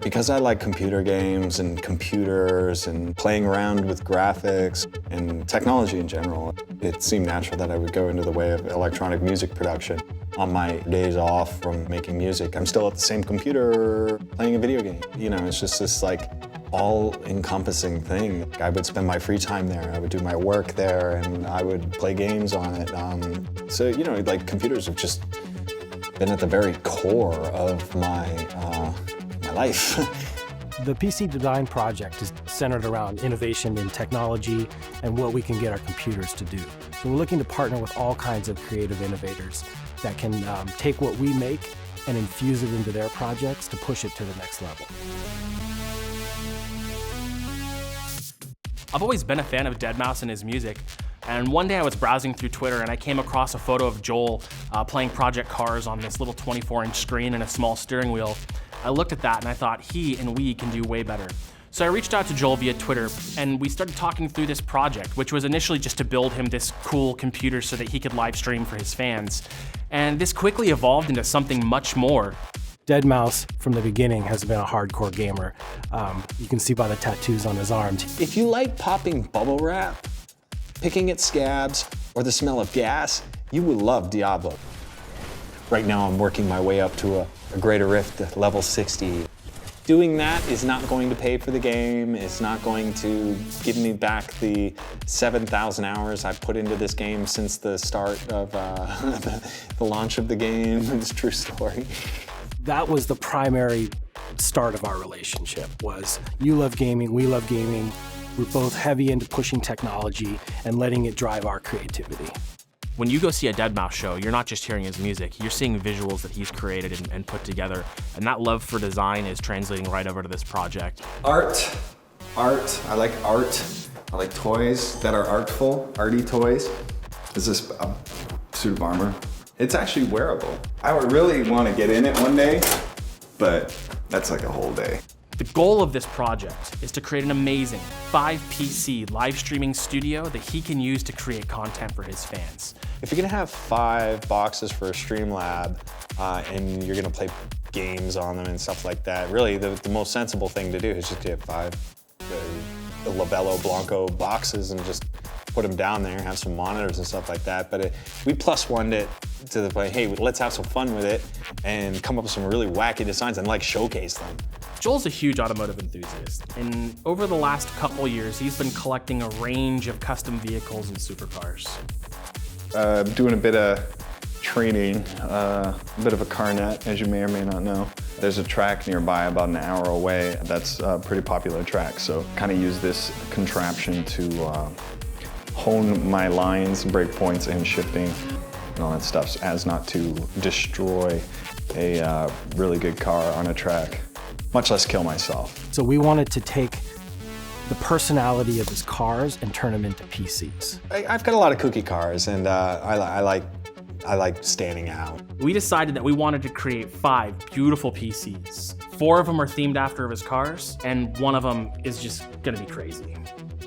Because I like computer games and computers and playing around with graphics and technology in general, it seemed natural that I would go into the way of electronic music production. On my days off from making music, I'm still at the same computer playing a video game. You know, it's just this like all-encompassing thing. I would spend my free time there, I would do my work there, and I would play games on it. So, you know, like computers have just been at the very core of my life. The PC design project is centered around innovation in technology and what we can get our computers to do. So we're looking to partner with all kinds of creative innovators that can take what we make and infuse it into their projects to push it to the next level. I've always been a fan of deadmau5 and his music, and one day I was browsing through Twitter and I came across a photo of Joel playing Project Cars on this little 24-inch screen and a small steering wheel. I looked at that and I thought he and we can do way better. So I reached out to Joel via Twitter and we started talking through this project, which was initially just to build him this cool computer so that he could live stream for his fans. And this quickly evolved into something much more. deadmau5 from the beginning has been a hardcore gamer. You can see by the tattoos on his arms. If you like popping bubble wrap, picking at scabs, or the smell of gas, you will love Diablo. Right now I'm working my way up to a Greater Rift level 60. Doing that is not going to pay for the game. It's not going to give me back the 7,000 hours I've put into this game since the start of the launch of the game. It's a true story. That was the primary start of our relationship, was you love gaming, we love gaming. We're both heavy into pushing technology and letting it drive our creativity. When you go see a deadmau5 show, you're not just hearing his music, you're seeing visuals that he's created and put together. And that love for design is translating right over to this project. Art. I like art. I like toys that are artful, arty toys. Is this a suit of armor? It's actually wearable. I would really want to get in it one day, but that's like a whole day. The goal of this project is to create an amazing 5-PC live streaming studio that he can use to create content for his fans. If you're gonna have 5 boxes for a Stream Lab and you're gonna play games on them and stuff like that, really the most sensible thing to do is just get 5 the Labello Blanco boxes and just put them down there, have some monitors and stuff like that. But we +1'd it to the point, hey, let's have some fun with it and come up with some really wacky designs and like showcase them. Joel's a huge automotive enthusiast, and over the last couple years, he's been collecting a range of custom vehicles and supercars. Doing a bit of training, a bit of a car nut, as you may or may not know. There's a track nearby about an hour away that's a pretty popular track, so kind of use this contraption to hone my lines, brake points, and shifting and all that stuff as not to destroy a really good car on a track, much less kill myself. So we wanted to take the personality of his cars and turn them into PCs. I've got a lot of kooky cars, and I like standing out. We decided that we wanted to create 5 beautiful PCs. 4 of them are themed after his cars, and 1 of them is just gonna be crazy.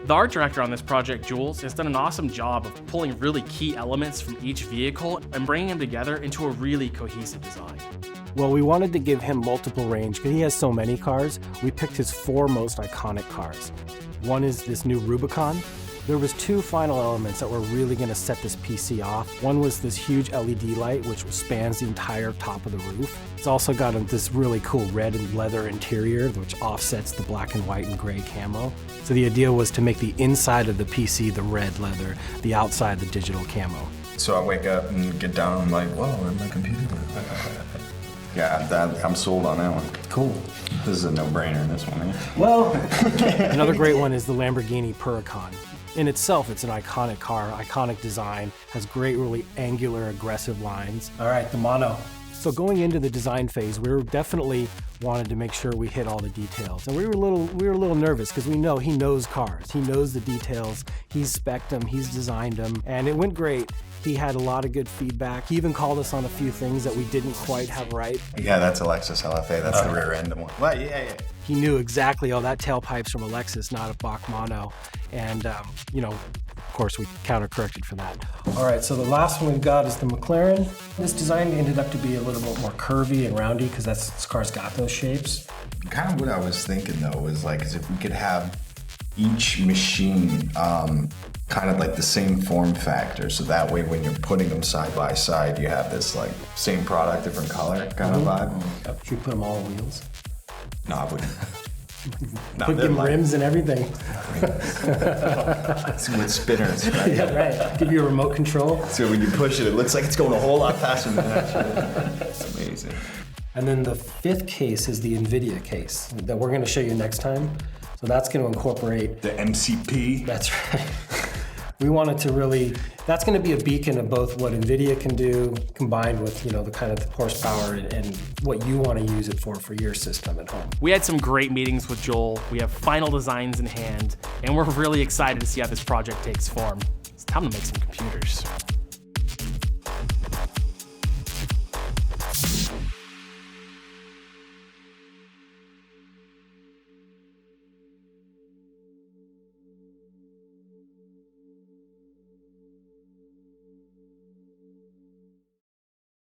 The art director on this project, Jules, has done an awesome job of pulling really key elements from each vehicle and bringing them together into a really cohesive design. Well, we wanted to give him multiple range because he has so many cars. We picked his 4 most iconic cars. One is this new Rubicon. There was 2 final elements that were really going to set this PC off. One was this huge LED light, which spans the entire top of the roof. It's also got this really cool red and leather interior, which offsets the black and white and gray camo. So the idea was to make the inside of the PC the red leather, the outside the digital camo. So I wake up and get down, I'm like, whoa, where'd my computer go? Yeah, I'm sold on that one. Cool. This is a no-brainer, this one, eh? Well, another great one is the Lamborghini Huracan. In itself, it's an iconic car, iconic design, has great, really angular, aggressive lines. All right, the mono. So going into the design phase, we were definitely wanted to make sure we hit all the details. And we were a little nervous because we know he knows cars. He knows the details. He's spec'd them, he's designed them, and it went great. He had a lot of good feedback. He even called us on a few things that we didn't quite have right. Yeah, that's a Lexus LFA. That's the rear end one. Well, yeah. He knew exactly, oh, that tailpipe's from a Lexus, not a Bach mono. And, course, we counter-corrected for that. All right, so the last one we've got is the McLaren. This design ended up to be a little bit more curvy and roundy because this car's got those shapes. Kind of what I was thinking though was like, is if we could have each machine kind of like the same form factor, so that way when you're putting them side by side, you have this like same product, different color kind of vibe. Should we put them all on wheels? No, I wouldn't. No, Put them like, rims and everything. with spinners, right? Yeah, right. Give you a remote control. So when you push it, it looks like it's going a whole lot faster than it actually is. Amazing. And then the fifth case is the NVIDIA case that we're going to show you next time. So that's going to incorporate The MCP. That's right. We wanted to really, that's going to be a beacon of both what NVIDIA can do combined with, the kind of horsepower and what you want to use it for your system at home. We had some great meetings with Joel. We have final designs in hand, and we're really excited to see how this project takes form. It's time to make some computers.